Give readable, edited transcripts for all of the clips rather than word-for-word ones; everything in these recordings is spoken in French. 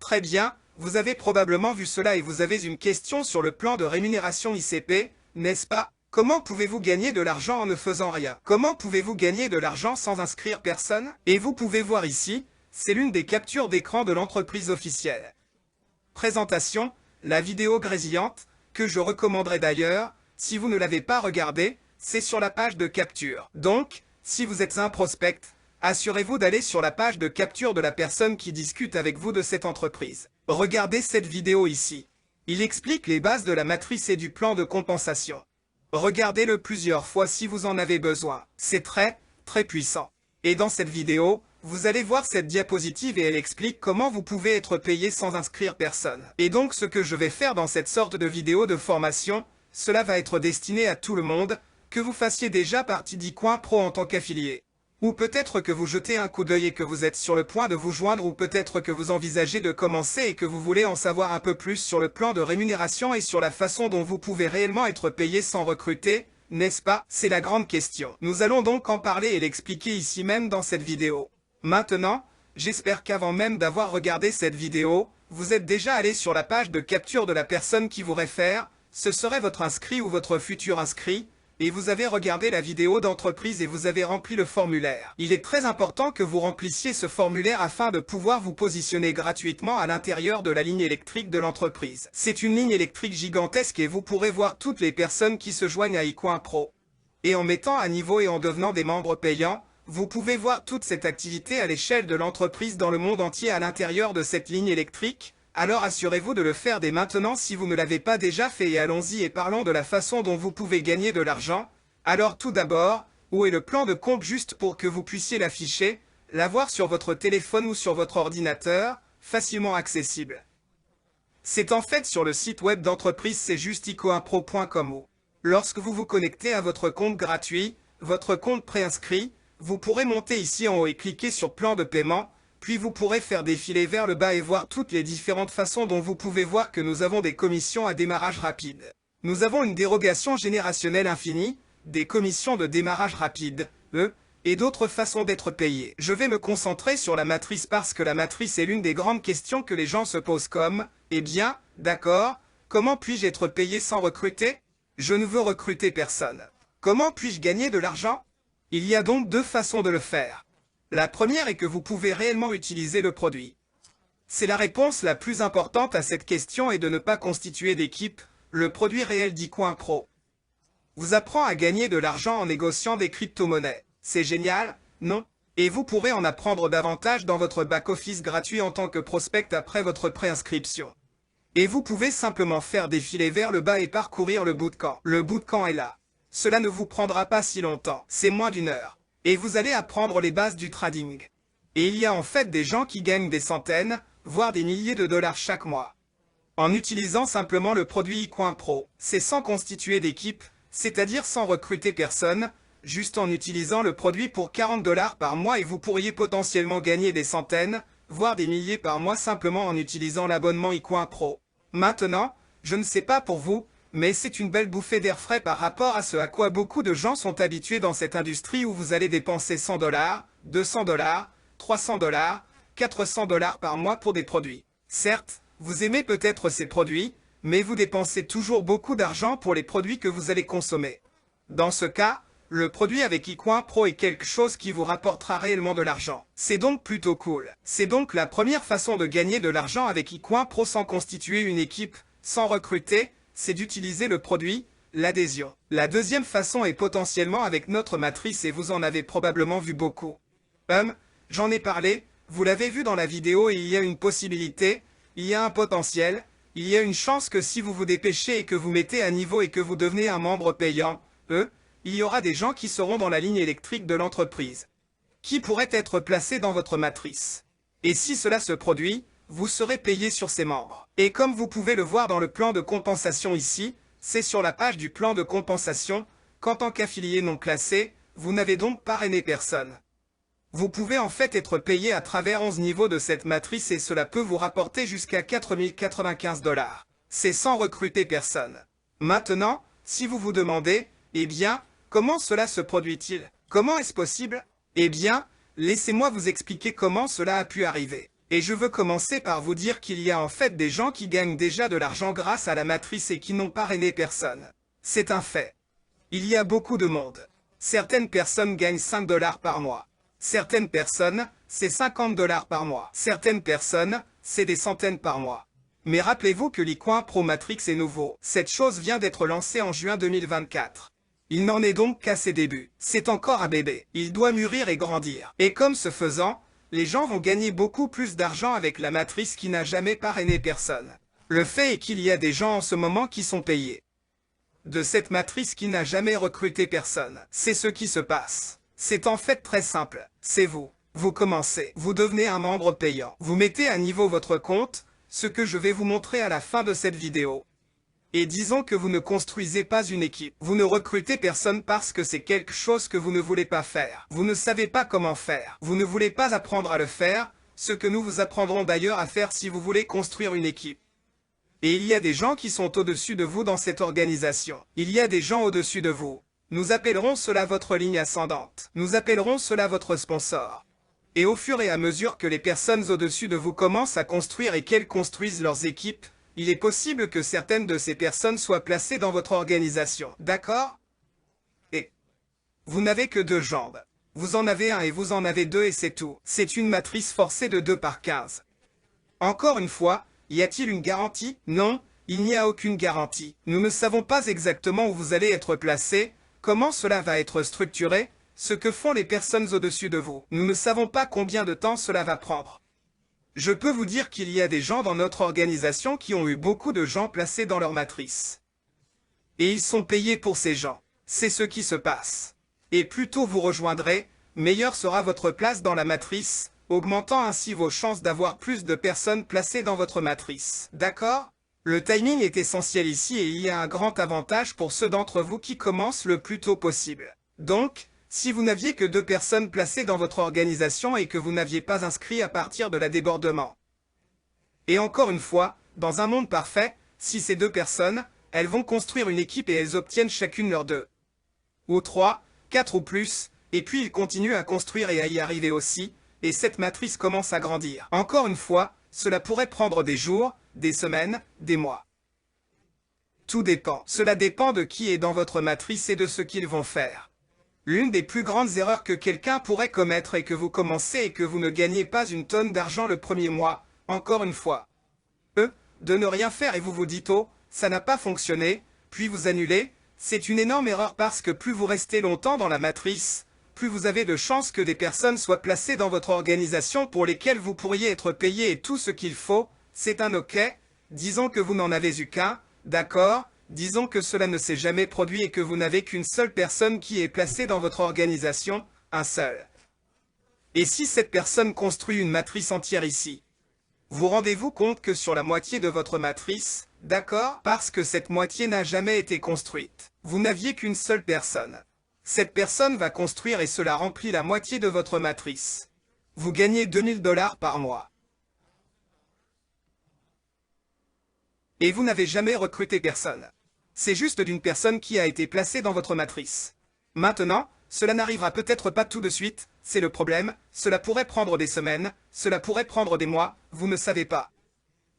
Très bien, vous avez probablement vu cela et vous avez une question sur le plan de rémunération ICP, n'est-ce pas? Comment pouvez-vous gagner de l'argent en ne faisant rien? Comment pouvez-vous gagner de l'argent sans inscrire personne? Et vous pouvez voir ici, c'est l'une des captures d'écran de l'entreprise officielle. Présentation, la vidéo grésillante, que je recommanderais d'ailleurs, si vous ne l'avez pas regardée, c'est sur la page de capture. Donc, si vous êtes un prospect, assurez-vous d'aller sur la page de capture de la personne qui discute avec vous de cette entreprise. Regardez cette vidéo ici. Il explique les bases de la matrice et du plan de compensation. Regardez-le plusieurs fois si vous en avez besoin. C'est très, très puissant. Et dans cette vidéo, vous allez voir cette diapositive et elle explique comment vous pouvez être payé sans inscrire personne. Et donc ce que je vais faire dans cette sorte de vidéo de formation, cela va être destiné à tout le monde, que vous fassiez déjà partie d'eCoin Pro en tant qu'affilié. Ou peut-être que vous jetez un coup d'œil et que vous êtes sur le point de vous joindre, ou peut-être que vous envisagez de commencer et que vous voulez en savoir un peu plus sur le plan de rémunération et sur la façon dont vous pouvez réellement être payé sans recruter, n'est-ce pas? C'est la grande question. Nous allons donc en parler et l'expliquer ici même dans cette vidéo. Maintenant, j'espère qu'avant même d'avoir regardé cette vidéo, vous êtes déjà allé sur la page de capture de la personne qui vous réfère, ce serait votre inscrit ou votre futur inscrit, et vous avez regardé la vidéo d'entreprise et vous avez rempli le formulaire. Il est très important que vous remplissiez ce formulaire afin de pouvoir vous positionner gratuitement à l'intérieur de la ligne électrique de l'entreprise. C'est une ligne électrique gigantesque et vous pourrez voir toutes les personnes qui se joignent à eCoin Pro. Et en mettant à niveau et en devenant des membres payants, vous pouvez voir toute cette activité à l'échelle de l'entreprise dans le monde entier à l'intérieur de cette ligne électrique. Alors assurez-vous de le faire dès maintenant si vous ne l'avez pas déjà fait et allons-y et parlons de la façon dont vous pouvez gagner de l'argent. Alors tout d'abord, où est le plan de compte juste pour que vous puissiez l'afficher, l'avoir sur votre téléphone ou sur votre ordinateur, facilement accessible. C'est en fait sur le site web d'entreprise, c'est juste ecoinpro.com. Lorsque vous vous connectez à votre compte gratuit, votre compte préinscrit, vous pourrez monter ici en haut et cliquer sur plan de paiement. Puis vous pourrez faire défiler vers le bas et voir toutes les différentes façons dont vous pouvez voir que nous avons des commissions à démarrage rapide. Nous avons une dérogation générationnelle infinie, des commissions de démarrage rapide, et d'autres façons d'être payés. Je vais me concentrer sur la matrice parce que la matrice est l'une des grandes questions que les gens se posent comme, eh bien, d'accord, comment puis-je être payé sans recruter? Je ne veux recruter personne. Comment puis-je gagner de l'argent? Il y a donc deux façons de le faire. La première est que vous pouvez réellement utiliser le produit. C'est la réponse la plus importante à cette question et de ne pas constituer d'équipe, le produit réel d'eCoin Pro vous apprend à gagner de l'argent en négociant des crypto-monnaies. C'est génial, non? Et vous pourrez en apprendre davantage dans votre back-office gratuit en tant que prospect après votre préinscription. Et vous pouvez simplement faire défiler vers le bas et parcourir le bootcamp. Le bootcamp est là. Cela ne vous prendra pas si longtemps, c'est moins d'une heure. Et vous allez apprendre les bases du trading. Et il y a en fait des gens qui gagnent des centaines, voire des milliers de dollars chaque mois. En utilisant simplement le produit eCoin Pro. C'est sans constituer d'équipe, c'est-à-dire sans recruter personne, juste en utilisant le produit pour 40 dollars par mois et vous pourriez potentiellement gagner des centaines, voire des milliers par mois simplement en utilisant l'abonnement eCoin Pro. Maintenant, je ne sais pas pour vous, mais c'est une belle bouffée d'air frais par rapport à ce à quoi beaucoup de gens sont habitués dans cette industrie où vous allez dépenser 100 dollars, 200 dollars, 300 dollars, 400 dollars par mois pour des produits. Certes, vous aimez peut-être ces produits, mais vous dépensez toujours beaucoup d'argent pour les produits que vous allez consommer. Dans ce cas, le produit avec eCoin Pro est quelque chose qui vous rapportera réellement de l'argent. C'est donc plutôt cool. C'est donc la première façon de gagner de l'argent avec eCoin Pro sans constituer une équipe, sans recruter, c'est d'utiliser le produit, l'adhésion. La deuxième façon est potentiellement avec notre matrice et vous en avez probablement vu beaucoup. J'en ai parlé, vous l'avez vu dans la vidéo et il y a une possibilité, il y a un potentiel, il y a une chance que si vous vous dépêchez et que vous mettez à niveau et que vous devenez un membre payant, il y aura des gens qui seront dans la ligne électrique de l'entreprise, qui pourraient être placés dans votre matrice. Et si cela se produit, vous serez payé sur ces membres. Et comme vous pouvez le voir dans le plan de compensation ici, c'est sur la page du plan de compensation, qu'en tant qu'affilié non classé, vous n'avez donc parrainé personne. Vous pouvez en fait être payé à travers 11 niveaux de cette matrice et cela peut vous rapporter jusqu'à 4095 dollars. C'est sans recruter personne. Maintenant, si vous vous demandez, eh bien, comment cela se produit-il? Comment est-ce possible? Eh bien, laissez-moi vous expliquer comment cela a pu arriver. Et je veux commencer par vous dire qu'il y a en fait des gens qui gagnent déjà de l'argent grâce à la matrice et qui n'ont parrainé personne. C'est un fait. Il y a beaucoup de monde. Certaines personnes gagnent 5 $ par mois. Certaines personnes, c'est 50 $ par mois. Certaines personnes, c'est des centaines par mois. Mais rappelez-vous que l'eCoin Pro Matrix est nouveau. Cette chose vient d'être lancée en juin 2024. Il n'en est donc qu'à ses débuts. C'est encore un bébé. Il doit mûrir et grandir. Et comme ce faisant, les gens vont gagner beaucoup plus d'argent avec la matrice qui n'a jamais parrainé personne. Le fait est qu'il y a des gens en ce moment qui sont payés de cette matrice qui n'a jamais recruté personne. C'est ce qui se passe. C'est en fait très simple. C'est vous. Vous commencez. Vous devenez un membre payant. Vous mettez à niveau votre compte, ce que je vais vous montrer à la fin de cette vidéo. Et disons que vous ne construisez pas une équipe. Vous ne recrutez personne parce que c'est quelque chose que vous ne voulez pas faire. Vous ne savez pas comment faire. Vous ne voulez pas apprendre à le faire, ce que nous vous apprendrons d'ailleurs à faire si vous voulez construire une équipe. Et il y a des gens qui sont au-dessus de vous dans cette organisation. Il y a des gens au-dessus de vous. Nous appellerons cela votre ligne ascendante. Nous appellerons cela votre sponsor. Et au fur et à mesure que les personnes au-dessus de vous commencent à construire et qu'elles construisent leurs équipes, il est possible que certaines de ces personnes soient placées dans votre organisation. D'accord? Et vous n'avez que 2 jambes. Vous en avez un et vous en avez 2 et c'est tout. C'est une matrice forcée de 2 par 15. Encore une fois, y a-t-il une garantie? Non, il n'y a aucune garantie. Nous ne savons pas exactement où vous allez être placé, comment cela va être structuré, ce que font les personnes au-dessus de vous. Nous ne savons pas combien de temps cela va prendre. Je peux vous dire qu'il y a des gens dans notre organisation qui ont eu beaucoup de gens placés dans leur matrice. Et ils sont payés pour ces gens. C'est ce qui se passe. Et plus tôt vous rejoindrez, meilleure sera votre place dans la matrice, augmentant ainsi vos chances d'avoir plus de personnes placées dans votre matrice. D'accord? Le timing est essentiel ici et il y a un grand avantage pour ceux d'entre vous qui commencent le plus tôt possible. Donc, si vous n'aviez que 2 personnes placées dans votre organisation et que vous n'aviez pas inscrit à partir de la débordement. Et encore une fois, dans un monde parfait, si ces 2 personnes, elles vont construire une équipe et elles obtiennent chacune leurs 2 ou 3, 4 ou plus, et puis ils continuent à construire et à y arriver aussi, et cette matrice commence à grandir. Encore une fois, cela pourrait prendre des jours, des semaines, des mois. Tout dépend. Cela dépend de qui est dans votre matrice et de ce qu'ils vont faire. L'une des plus grandes erreurs que quelqu'un pourrait commettre est que vous commencez et que vous ne gagnez pas une tonne d'argent le premier mois, encore une fois. De ne rien faire et vous vous dites « Oh, ça n'a pas fonctionné », puis vous annulez, c'est une énorme erreur parce que plus vous restez longtemps dans la matrice, plus vous avez de chances que des personnes soient placées dans votre organisation pour lesquelles vous pourriez être payé et tout ce qu'il faut, c'est un OK. Disons que vous n'en avez eu qu'un, d'accord? Disons que cela ne s'est jamais produit et que vous n'avez qu'une seule personne qui est placée dans votre organisation, un seul. Et si cette personne construit une matrice entière ici? Vous rendez-vous compte que sur la moitié de votre matrice, d'accord? Parce que cette moitié n'a jamais été construite. Vous n'aviez qu'une seule personne. Cette personne va construire et cela remplit la moitié de votre matrice. Vous gagnez 2000 $ par mois. Et vous n'avez jamais recruté personne. C'est juste d'une personne qui a été placée dans votre matrice. Maintenant, cela n'arrivera peut-être pas tout de suite, c'est le problème, cela pourrait prendre des semaines, cela pourrait prendre des mois, vous ne savez pas.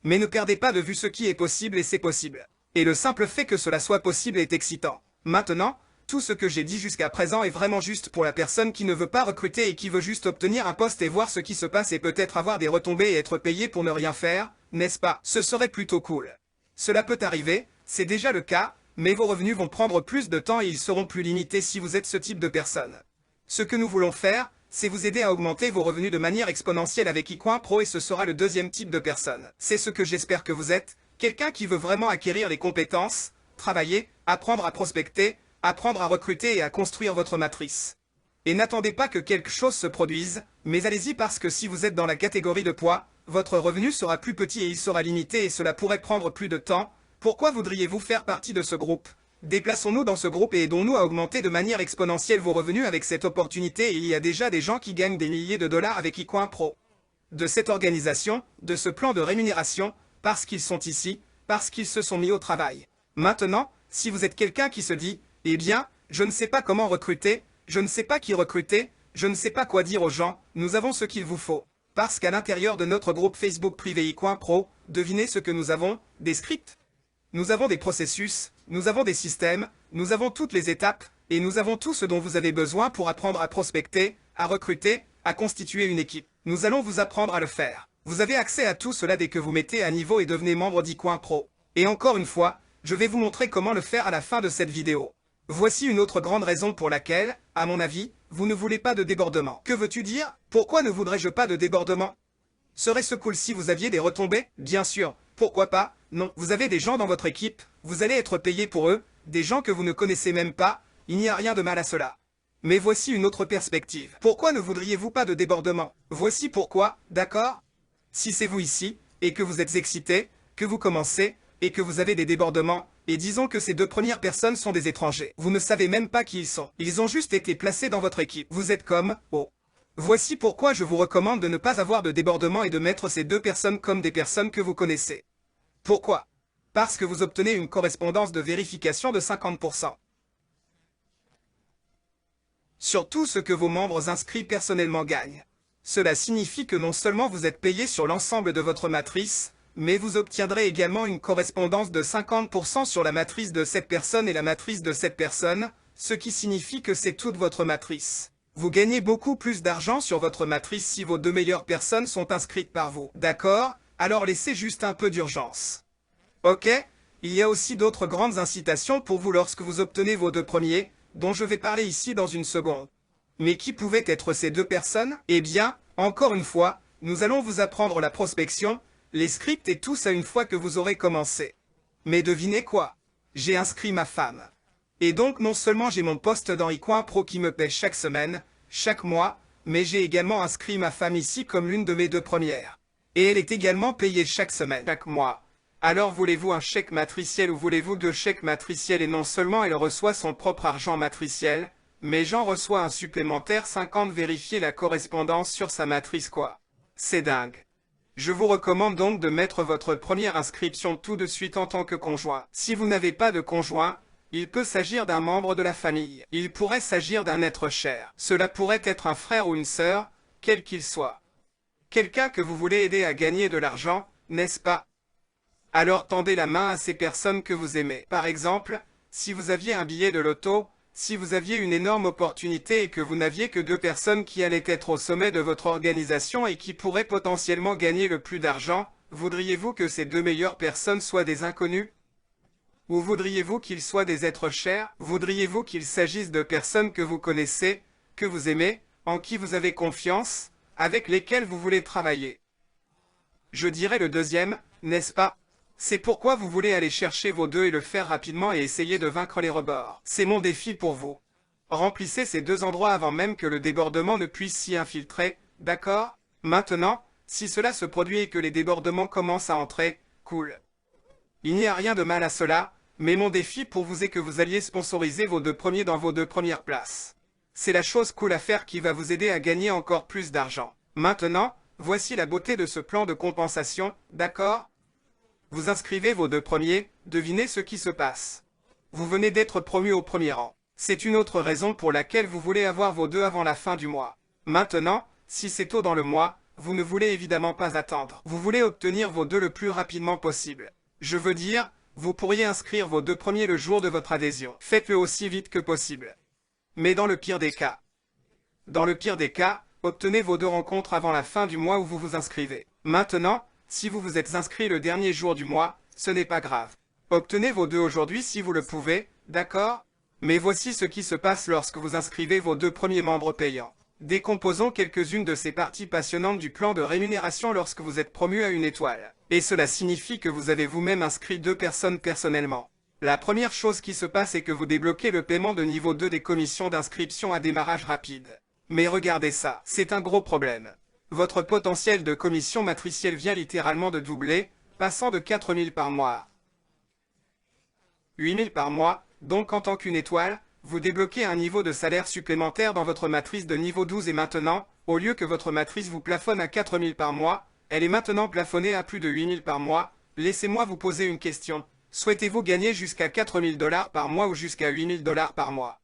Mais ne perdez pas de vue ce qui est possible et c'est possible. Et le simple fait que cela soit possible est excitant. Maintenant, tout ce que j'ai dit jusqu'à présent est vraiment juste pour la personne qui ne veut pas recruter et qui veut juste obtenir un poste et voir ce qui se passe et peut-être avoir des retombées et être payé pour ne rien faire, n'est-ce pas? Ce serait plutôt cool. Cela peut arriver, c'est déjà le cas, mais vos revenus vont prendre plus de temps et ils seront plus limités si vous êtes ce type de personne. Ce que nous voulons faire, c'est vous aider à augmenter vos revenus de manière exponentielle avec eCoin Pro et ce sera le deuxième type de personne. C'est ce que j'espère que vous êtes, quelqu'un qui veut vraiment acquérir les compétences, travailler, apprendre à prospecter, apprendre à recruter et à construire votre matrice. Et n'attendez pas que quelque chose se produise, mais allez-y parce que si vous êtes dans la catégorie de poids, votre revenu sera plus petit et il sera limité et cela pourrait prendre plus de temps. Pourquoi voudriez-vous faire partie de ce groupe? Déplaçons-nous dans ce groupe et aidons-nous à augmenter de manière exponentielle vos revenus avec cette opportunité et il y a déjà des gens qui gagnent des milliers de dollars avec eCoin Pro. De cette organisation, de ce plan de rémunération, parce qu'ils sont ici, parce qu'ils se sont mis au travail. Maintenant, si vous êtes quelqu'un qui se dit « Eh bien, je ne sais pas comment recruter, je ne sais pas qui recruter, je ne sais pas quoi dire aux gens, nous avons ce qu'il vous faut. » Parce qu'à l'intérieur de notre groupe Facebook privé iCoinPro, devinez ce que nous avons? Des scripts. Nous avons des processus, nous avons des systèmes, nous avons toutes les étapes, et nous avons tout ce dont vous avez besoin pour apprendre à prospecter, à recruter, à constituer une équipe. Nous allons vous apprendre à le faire. Vous avez accès à tout cela dès que vous mettez à niveau et devenez membre d'iCoinPro. Et encore une fois, je vais vous montrer comment le faire à la fin de cette vidéo. Voici une autre grande raison pour laquelle, à mon avis, vous ne voulez pas de débordement. Que veux-tu dire? Pourquoi ne voudrais-je pas de débordement? Serait-ce cool si vous aviez des retombées? Bien sûr. Pourquoi pas? Non. Vous avez des gens dans votre équipe, vous allez être payé pour eux, des gens que vous ne connaissez même pas, il n'y a rien de mal à cela. Mais voici une autre perspective. Pourquoi ne voudriez-vous pas de débordement? Voici pourquoi, d'accord? Si c'est vous ici, et que vous êtes excité, que vous commencez, et que vous avez des débordements, et disons que ces deux premières personnes sont des étrangers. Vous ne savez même pas qui ils sont. Ils ont juste été placés dans votre équipe. Vous êtes comme, oh. Voici pourquoi je vous recommande de ne pas avoir de débordement et de mettre ces deux personnes comme des personnes que vous connaissez. Pourquoi? Parce que vous obtenez une correspondance de vérification de 50%. Sur tout ce que vos membres inscrits personnellement gagnent. Cela signifie que non seulement vous êtes payé sur l'ensemble de votre matrice, mais vous obtiendrez également une correspondance de 50% sur la matrice de cette personne et la matrice de cette personne, ce qui signifie que c'est toute votre matrice. Vous gagnez beaucoup plus d'argent sur votre matrice si vos deux meilleures personnes sont inscrites par vous. D'accord? Alors laissez juste un peu d'urgence. Ok? Il y a aussi d'autres grandes incitations pour vous lorsque vous obtenez vos deux premiers, dont je vais parler ici dans une seconde. Mais qui pouvaient être ces deux personnes? Eh bien, encore une fois, nous allons vous apprendre la prospection, les scripts et tout ça une fois que vous aurez commencé. Mais devinez quoi? J'ai inscrit ma femme. Et donc non seulement j'ai mon poste dans iCoinPro qui me paie chaque semaine, chaque mois, mais j'ai également inscrit ma femme ici comme l'une de mes deux premières. Et elle est également payée chaque semaine, chaque mois. Alors voulez-vous un chèque matriciel ou voulez-vous deux chèques matriciels? Et non seulement elle reçoit son propre argent matriciel, mais j'en reçois un supplémentaire 50. Vérifier la correspondance sur sa matrice quoi. C'est dingue. Je vous recommande donc de mettre votre première inscription tout de suite en tant que conjoint. Si vous n'avez pas de conjoint, il peut s'agir d'un membre de la famille. Il pourrait s'agir d'un être cher. Cela pourrait être un frère ou une sœur, quel qu'il soit. Quelqu'un que vous voulez aider à gagner de l'argent, n'est-ce pas? Alors tendez la main à ces personnes que vous aimez. Par exemple, si vous aviez un billet de loto, si vous aviez une énorme opportunité et que vous n'aviez que deux personnes qui allaient être au sommet de votre organisation et qui pourraient potentiellement gagner le plus d'argent, voudriez-vous que ces deux meilleures personnes soient des inconnus? Ou voudriez-vous qu'ils soient des êtres chers? Voudriez-vous qu'il s'agisse de personnes que vous connaissez, que vous aimez, en qui vous avez confiance, avec lesquelles vous voulez travailler? Je dirais le deuxième, n'est-ce pas? C'est pourquoi vous voulez aller chercher vos deux et le faire rapidement et essayer de vaincre les rebords. C'est mon défi pour vous. Remplissez ces deux endroits avant même que le débordement ne puisse s'y infiltrer, d'accord? Maintenant, si cela se produit et que les débordements commencent à entrer, cool. Il n'y a rien de mal à cela, mais mon défi pour vous est que vous alliez sponsoriser vos deux premiers dans vos deux premières places. C'est la chose cool à faire qui va vous aider à gagner encore plus d'argent. Maintenant, voici la beauté de ce plan de compensation, d'accord? Vous inscrivez vos deux premiers, devinez ce qui se passe. Vous venez d'être promu au premier rang. C'est une autre raison pour laquelle vous voulez avoir vos deux avant la fin du mois. Maintenant, si c'est tôt dans le mois, vous ne voulez évidemment pas attendre. Vous voulez obtenir vos deux le plus rapidement possible. Je veux dire, vous pourriez inscrire vos deux premiers le jour de votre adhésion. Faites-le aussi vite que possible. Mais dans le pire des cas, obtenez vos deux rencontres avant la fin du mois où vous vous inscrivez. Maintenant, si vous vous êtes inscrit le dernier jour du mois, ce n'est pas grave. Obtenez vos deux aujourd'hui si vous le pouvez, d'accord? Mais voici ce qui se passe lorsque vous inscrivez vos deux premiers membres payants. Décomposons quelques-unes de ces parties passionnantes du plan de rémunération lorsque vous êtes promu à une étoile. Et cela signifie que vous avez vous-même inscrit deux personnes personnellement. La première chose qui se passe est que vous débloquez le paiement de niveau 2 des commissions d'inscription à démarrage rapide. Mais regardez ça, c'est un gros problème. Votre potentiel de commission matricielle vient littéralement de doubler, passant de 4 000 par mois à 8 000 par mois, donc en tant qu'une étoile, vous débloquez un niveau de salaire supplémentaire dans votre matrice de niveau 12 et maintenant, au lieu que votre matrice vous plafonne à 4 000 par mois, elle est maintenant plafonnée à plus de 8 000 par mois. Laissez-moi vous poser une question. Souhaitez-vous gagner jusqu'à 4 000 $ par mois ou jusqu'à 8 000 $ par mois?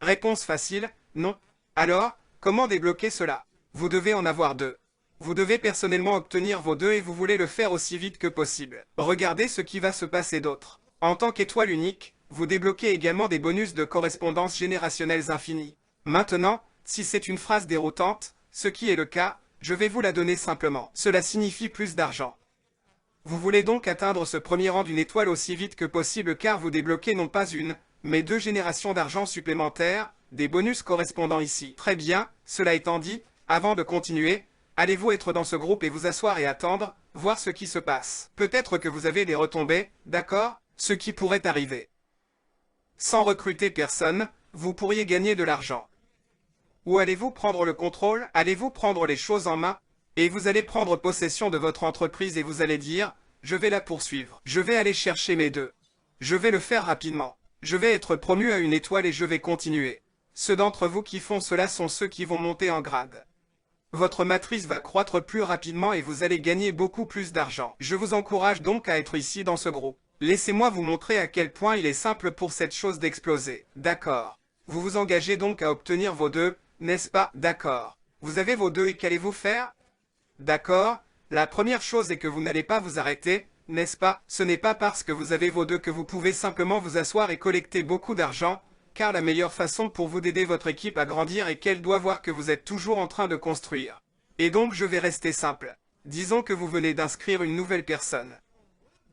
Réponse facile, non. Alors, comment débloquer cela? Vous devez en avoir deux. Vous devez personnellement obtenir vos 2 et vous voulez le faire aussi vite que possible. Regardez ce qui va se passer d'autre. En tant qu'étoile unique, vous débloquez également des bonus de correspondance générationnelles infinies. Maintenant, si c'est une phrase déroutante, ce qui est le cas, je vais vous la donner simplement. Cela signifie plus d'argent. Vous voulez donc atteindre ce premier rang d'une étoile aussi vite que possible car vous débloquez non pas une, mais 2 générations d'argent supplémentaires, des bonus correspondant ici. Très bien, cela étant dit, avant de continuer, allez-vous être dans ce groupe et vous asseoir et attendre, voir ce qui se passe. Peut-être que vous avez des retombées, d'accord, ce qui pourrait arriver. Sans recruter personne, vous pourriez gagner de l'argent. Ou allez-vous prendre le contrôle, allez-vous prendre les choses en main, et vous allez prendre possession de votre entreprise et vous allez dire, je vais la poursuivre, je vais aller chercher mes 2. Je vais le faire rapidement. Je vais être promu à une étoile et je vais continuer. Ceux d'entre vous qui font cela sont ceux qui vont monter en grade. Votre matrice va croître plus rapidement et vous allez gagner beaucoup plus d'argent. Je vous encourage donc à être ici dans ce groupe. Laissez-moi vous montrer à quel point il est simple pour cette chose d'exploser. D'accord. Vous vous engagez donc à obtenir vos 2, n'est-ce pas? D'accord. Vous avez vos 2 et qu'allez-vous faire? D'accord. La première chose est que vous n'allez pas vous arrêter, n'est-ce pas? Ce n'est pas parce que vous avez vos 2 que vous pouvez simplement vous asseoir et collecter beaucoup d'argent, car la meilleure façon pour vous d'aider votre équipe à grandir est qu'elle doit voir que vous êtes toujours en train de construire. Et donc je vais rester simple. Disons que vous venez d'inscrire une nouvelle personne.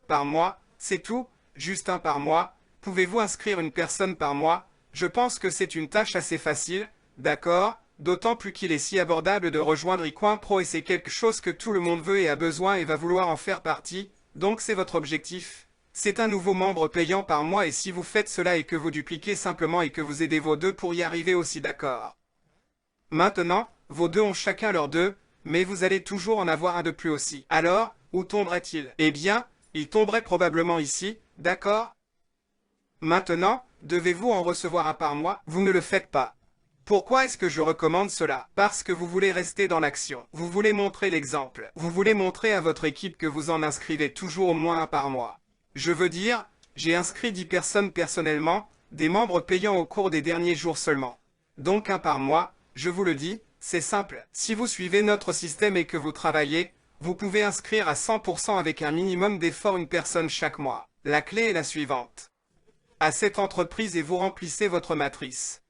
Par mois, c'est tout, juste un par mois. Pouvez-vous inscrire une personne par mois? Je pense que c'est une tâche assez facile, d'accord? D'autant plus qu'il est si abordable de rejoindre iCoin Pro et c'est quelque chose que tout le monde veut et a besoin et va vouloir en faire partie, donc c'est votre objectif. C'est un nouveau membre payant par mois et si vous faites cela et que vous dupliquez simplement et que vous aidez vos 2 pour y arriver aussi, d'accord. Maintenant, vos 2 ont chacun leurs 2, mais vous allez toujours en avoir un de plus aussi. Alors, où tomberait-il? Eh bien, il tomberait probablement ici, d'accord? Maintenant, devez-vous en recevoir un par mois? Vous ne le faites pas. Pourquoi est-ce que je recommande cela? Parce que vous voulez rester dans l'action. Vous voulez montrer l'exemple. Vous voulez montrer à votre équipe que vous en inscrivez toujours au moins un par mois. Je veux dire, j'ai inscrit 10 personnes personnellement, des membres payants au cours des derniers jours seulement. Donc un par mois, je vous le dis, c'est simple. Si vous suivez notre système et que vous travaillez, vous pouvez inscrire à 100% avec un minimum d'effort une personne chaque mois. La clé est la suivante. À cette entreprise et vous remplissez votre matrice.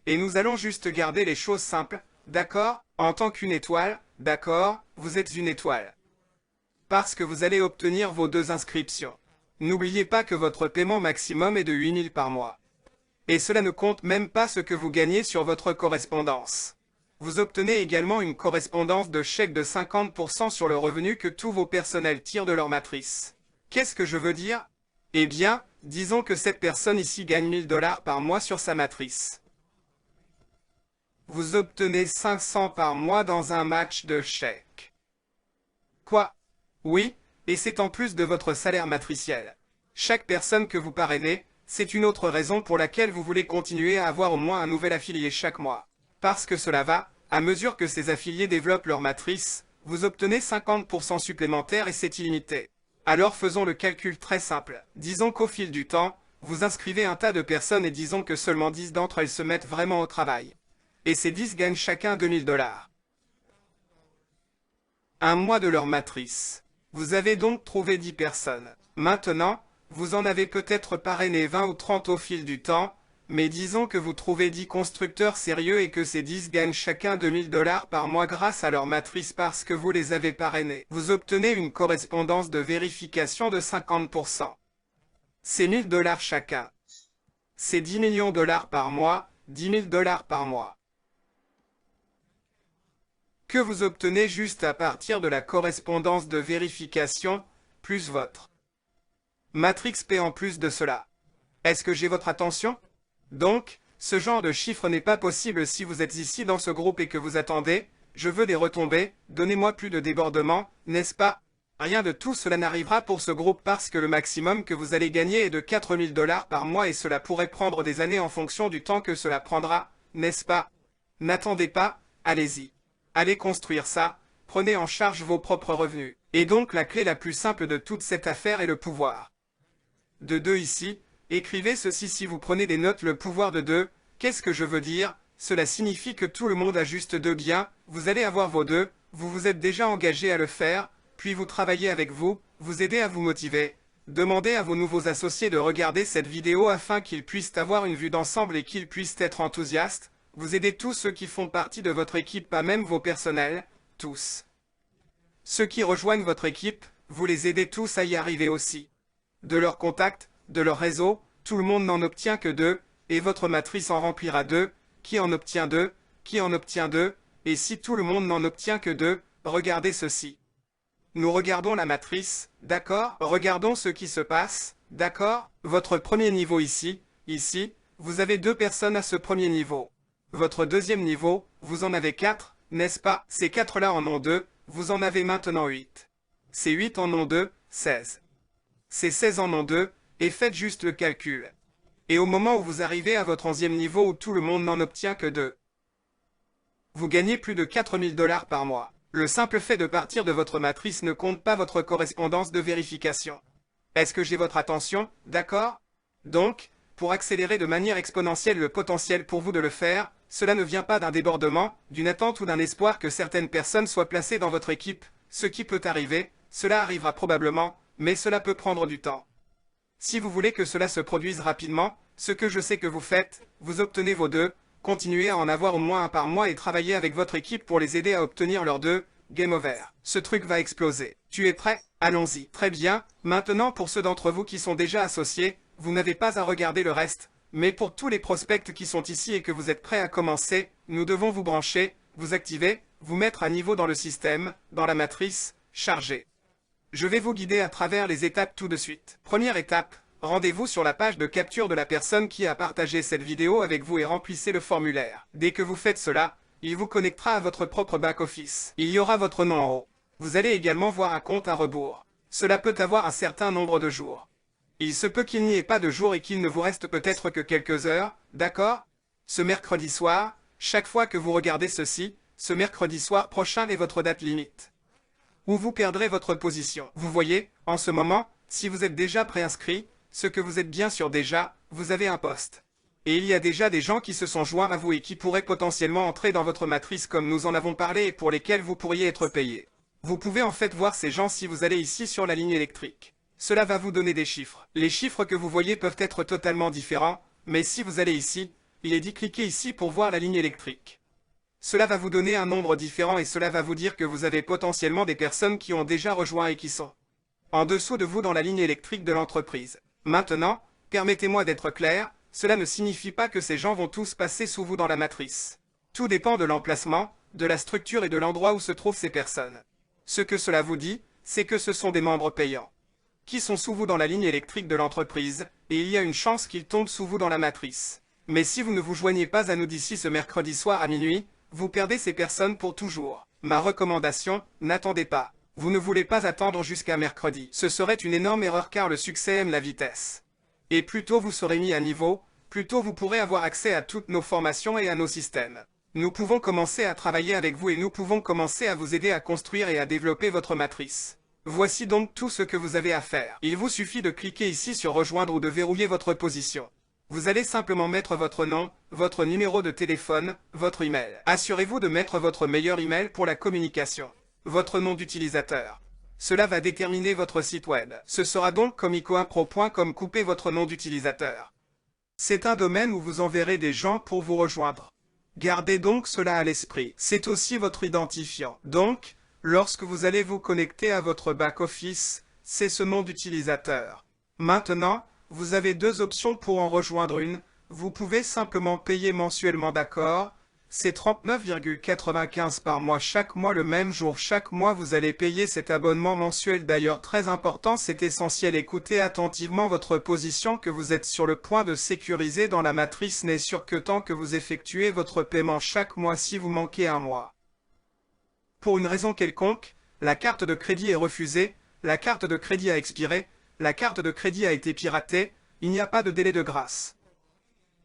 Et nous allons juste garder les choses simples, d'accord? En tant qu'une étoile, d'accord, vous êtes une étoile. Parce que vous allez obtenir vos 2 inscriptions. N'oubliez pas que votre paiement maximum est de 8 000 par mois. Et cela ne compte même pas ce que vous gagnez sur votre correspondance. Vous obtenez également une correspondance de chèque de 50% sur le revenu que tous vos personnels tirent de leur matrice. Qu'est-ce que je veux dire? Eh bien, disons que cette personne ici gagne 1 000 $ par mois sur sa matrice. Vous obtenez 500 par mois dans un match de chèques. Quoi? Oui, et c'est en plus de votre salaire matriciel. Chaque personne que vous parrainez, c'est une autre raison pour laquelle vous voulez continuer à avoir au moins un nouvel affilié chaque mois. Parce que cela va, à mesure que ces affiliés développent leur matrice, vous obtenez 50% supplémentaires et c'est illimité. Alors faisons le calcul très simple. Disons qu'au fil du temps, vous inscrivez un tas de personnes et disons que seulement 10 d'entre elles se mettent vraiment au travail. Et ces 10 gagnent chacun 2 000 $. Un mois de leur matrice. Vous avez donc trouvé 10 personnes. Maintenant, vous en avez peut-être parrainé 20 ou 30 au fil du temps, mais disons que vous trouvez 10 constructeurs sérieux et que ces 10 gagnent chacun 2 000 $ par mois grâce à leur matrice parce que vous les avez parrainés. Vous obtenez une correspondance de vérification de 50%. C'est 1 000 $ chacun. C'est 10 millions de $ par mois, 10 000 $ par mois. Que vous obtenez juste à partir de la correspondance de vérification, plus votre Matrix P en plus de cela. Est-ce que j'ai votre attention? Donc, ce genre de chiffre n'est pas possible si vous êtes ici dans ce groupe et que vous attendez, je veux des retombées, donnez-moi plus de débordements, n'est-ce pas? Rien de tout cela n'arrivera pour ce groupe parce que le maximum que vous allez gagner est de 4 000 $ par mois et cela pourrait prendre des années en fonction du temps que cela prendra, n'est-ce pas? N'attendez pas, allez-y. Allez construire ça, prenez en charge vos propres revenus. Et donc la clé la plus simple de toute cette affaire est le pouvoir. De 2 ici, écrivez ceci si vous prenez des notes, le pouvoir de 2, qu'est-ce que je veux dire? Cela signifie que tout le monde a juste 2 biens, vous allez avoir vos 2, Vous vous êtes déjà engagé à le faire, puis vous travaillez avec vous, vous aidez à vous motiver. Demandez à vos nouveaux associés de regarder cette vidéo afin qu'ils puissent avoir une vue d'ensemble et qu'ils puissent être enthousiastes. Vous aidez tous ceux qui font partie de votre équipe, pas même vos personnels, tous. Ceux qui rejoignent votre équipe, vous les aidez tous à y arriver aussi. De leurs contacts, de leur réseau, tout le monde n'en obtient que 2, et votre matrice en remplira 2, qui en obtient 2, qui en obtient 2, et si tout le monde n'en obtient que 2, regardez ceci. Nous regardons la matrice, d'accord? Regardons ce qui se passe, d'accord? Votre premier niveau ici, vous avez 2 personnes à ce premier niveau. Votre deuxième niveau, vous en avez 4, n'est-ce pas? Ces 4-là en ont 2, vous en avez maintenant 8. Ces 8 en ont 2, 16. Ces 16 en ont 2, et faites juste le calcul. Et au moment où vous arrivez à votre 11e niveau où tout le monde n'en obtient que 2, vous gagnez plus de 4000 $ par mois. Le simple fait de partir de votre matrice ne compte pas votre correspondance de vérification. Est-ce que j'ai votre attention, d'accord? Donc, pour accélérer de manière exponentielle le potentiel pour vous de le faire, cela ne vient pas d'un débordement, d'une attente ou d'un espoir que certaines personnes soient placées dans votre équipe. Ce qui peut arriver, cela arrivera probablement, mais cela peut prendre du temps. Si vous voulez que cela se produise rapidement, ce que je sais que vous faites, vous obtenez vos 2, continuez à en avoir au moins un par mois et travaillez avec votre équipe pour les aider à obtenir leurs 2, game over. Ce truc va exploser. Tu es prêt? Allons-y. Très bien. Maintenant pour ceux d'entre vous qui sont déjà associés, vous n'avez pas à regarder le reste, mais pour tous les prospects qui sont ici et que vous êtes prêts à commencer, nous devons vous brancher, vous activer, vous mettre à niveau dans le système, dans la matrice, charger. Je vais vous guider à travers les étapes tout de suite. Première étape, rendez-vous sur la page de capture de la personne qui a partagé cette vidéo avec vous et remplissez le formulaire. Dès que vous faites cela, il vous connectera à votre propre back-office. Il y aura votre nom en haut. Vous allez également voir un compte à rebours. Cela peut avoir un certain nombre de jours. Il se peut qu'il n'y ait pas de jour et qu'il ne vous reste peut-être que quelques heures, d'accord? Ce mercredi soir, chaque fois que vous regardez ceci, ce mercredi soir prochain est votre date limite, où vous perdrez votre position. Vous voyez, en ce moment, si vous êtes déjà préinscrit, ce que vous êtes bien sûr déjà, vous avez un poste. Et il y a déjà des gens qui se sont joints à vous et qui pourraient potentiellement entrer dans votre matrice comme nous en avons parlé et pour lesquels vous pourriez être payé. Vous pouvez en fait voir ces gens si vous allez ici sur la ligne électrique. Cela va vous donner des chiffres. Les chiffres que vous voyez peuvent être totalement différents, mais si vous allez ici, il est dit cliquez ici pour voir la ligne électrique. Cela va vous donner un nombre différent et cela va vous dire que vous avez potentiellement des personnes qui ont déjà rejoint et qui sont en dessous de vous dans la ligne électrique de l'entreprise. Maintenant, permettez-moi d'être clair, cela ne signifie pas que ces gens vont tous passer sous vous dans la matrice. Tout dépend de l'emplacement, de la structure et de l'endroit où se trouvent ces personnes. Ce que cela vous dit, c'est que ce sont des membres payants qui sont sous vous dans la ligne électrique de l'entreprise, et il y a une chance qu'ils tombent sous vous dans la matrice. Mais si vous ne vous joignez pas à nous d'ici ce mercredi soir à minuit, vous perdez ces personnes pour toujours. Ma recommandation, n'attendez pas. Vous ne voulez pas attendre jusqu'à mercredi. Ce serait une énorme erreur car le succès aime la vitesse. Et plus tôt vous serez mis à niveau, plus tôt vous pourrez avoir accès à toutes nos formations et à nos systèmes. Nous pouvons commencer à travailler avec vous et nous pouvons commencer à vous aider à construire et à développer votre matrice. Voici donc tout ce que vous avez à faire. Il vous suffit de cliquer ici sur rejoindre ou de verrouiller votre position. Vous allez simplement mettre votre nom, votre numéro de téléphone, votre email. Assurez-vous de mettre votre meilleur email pour la communication. Votre nom d'utilisateur. Cela va déterminer votre site web. Ce sera donc comme icoimpro.com. Coupez votre nom d'utilisateur. C'est un domaine où vous enverrez des gens pour vous rejoindre. Gardez donc cela à l'esprit. C'est aussi votre identifiant. Donc, lorsque vous allez vous connecter à votre back-office, c'est ce nom d'utilisateur. Maintenant, vous avez 2 options pour en rejoindre une. Vous pouvez simplement payer mensuellement, d'accord? C'est 39,95 par mois chaque mois le même jour. Chaque mois vous allez payer cet abonnement mensuel. D'ailleurs très important, c'est essentiel. Écoutez attentivement votre position que vous êtes sur le point de sécuriser dans la matrice n'est sûr que tant que vous effectuez votre paiement chaque mois. Si vous manquez un mois, pour une raison quelconque, la carte de crédit est refusée, la carte de crédit a expiré, la carte de crédit a été piratée, il n'y a pas de délai de grâce.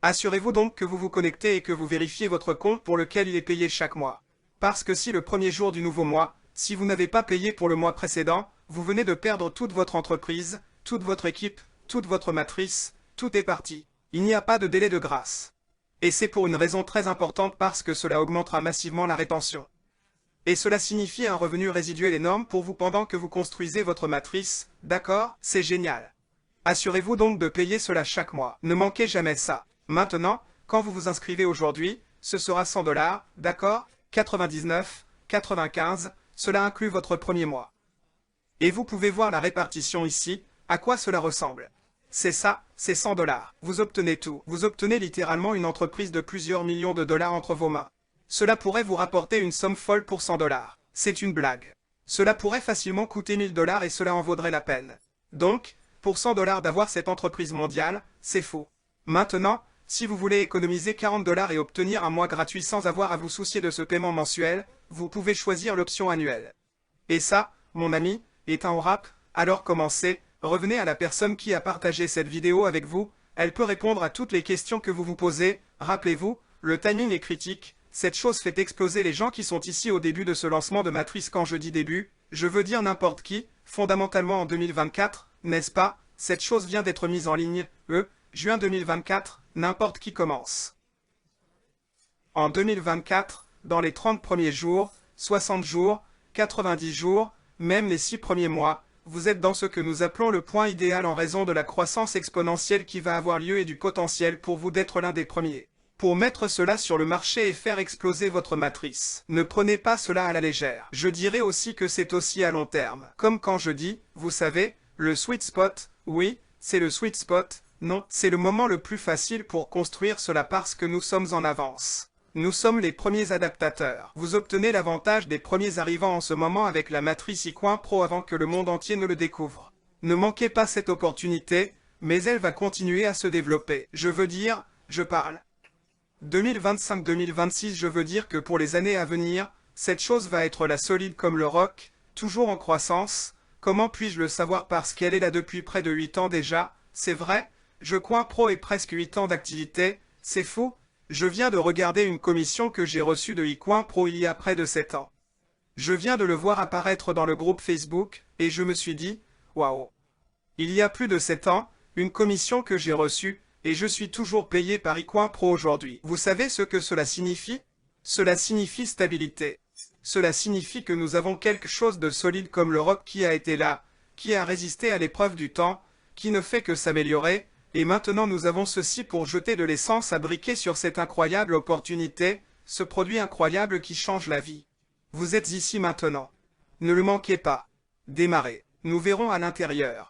Assurez-vous donc que vous vous connectez et que vous vérifiez votre compte pour lequel il est payé chaque mois. Parce que si le premier jour du nouveau mois, si vous n'avez pas payé pour le mois précédent, vous venez de perdre toute votre entreprise, toute votre équipe, toute votre matrice, tout est parti. Il n'y a pas de délai de grâce. Et c'est pour une raison très importante parce que cela augmentera massivement la rétention. Et cela signifie un revenu résiduel énorme pour vous pendant que vous construisez votre matrice, d'accord? C'est génial. Assurez-vous donc de payer cela chaque mois. Ne manquez jamais ça. Maintenant, quand vous vous inscrivez aujourd'hui, ce sera 100 $, d'accord? 99, 95, cela inclut votre premier mois. Et vous pouvez voir la répartition ici, à quoi cela ressemble. C'est ça, c'est 100 $. Vous obtenez tout. Vous obtenez littéralement une entreprise de plusieurs millions de dollars entre vos mains. Cela pourrait vous rapporter une somme folle pour 100 $. C'est une blague. Cela pourrait facilement coûter 1000 $ et cela en vaudrait la peine. Donc, pour 100 $ d'avoir cette entreprise mondiale, c'est faux. Maintenant, si vous voulez économiser 40 $ et obtenir un mois gratuit sans avoir à vous soucier de ce paiement mensuel, vous pouvez choisir l'option annuelle. Et ça, mon ami, est un wrap. Alors commencez, revenez à la personne qui a partagé cette vidéo avec vous, elle peut répondre à toutes les questions que vous vous posez. Rappelez-vous, le timing est critique, cette chose fait exploser les gens qui sont ici au début de ce lancement de matrice. Quand je dis début, je veux dire n'importe qui, fondamentalement en 2024, n'est-ce pas? Cette chose vient d'être mise en ligne, juin 2024, n'importe qui commence. En 2024, dans les 30 premiers jours, 60 jours, 90 jours, même les 6 premiers mois, vous êtes dans ce que nous appelons le point idéal en raison de la croissance exponentielle qui va avoir lieu et du potentiel pour vous d'être l'un des premiers. Pour mettre cela sur le marché et faire exploser votre matrice, ne prenez pas cela à la légère. Je dirais aussi que c'est aussi à long terme. Comme quand je dis, vous savez, le sweet spot, oui, c'est le sweet spot, non, c'est le moment le plus facile pour construire cela parce que nous sommes en avance. Nous sommes les premiers adaptateurs. Vous obtenez l'avantage des premiers arrivants en ce moment avec la matrice iCoin Pro avant que le monde entier ne le découvre. Ne manquez pas cette opportunité, mais elle va continuer à se développer. Je veux dire, je parle 2025-2026, je veux dire que pour les années à venir, cette chose va être la solide comme le roc, toujours en croissance. Comment puis-je le savoir? Parce qu'elle est là depuis près de 8 ans déjà, c'est vrai, iCoin Pro est presque 8 ans d'activité, c'est fou. Je viens de regarder une commission que j'ai reçue de iCoin Pro il y a près de 7 ans. Je viens de le voir apparaître dans le groupe Facebook, et je me suis dit, waouh. Il y a plus de 7 ans, une commission que j'ai reçue, et je suis toujours payé par iCoin Pro aujourd'hui. Vous savez ce que cela signifie? Cela signifie stabilité. Cela signifie que nous avons quelque chose de solide comme le roc qui a été là, qui a résisté à l'épreuve du temps, qui ne fait que s'améliorer, et maintenant nous avons ceci pour jeter de l'essence à briquer sur cette incroyable opportunité, ce produit incroyable qui change la vie. Vous êtes ici maintenant. Ne le manquez pas. Démarrez. Nous verrons à l'intérieur.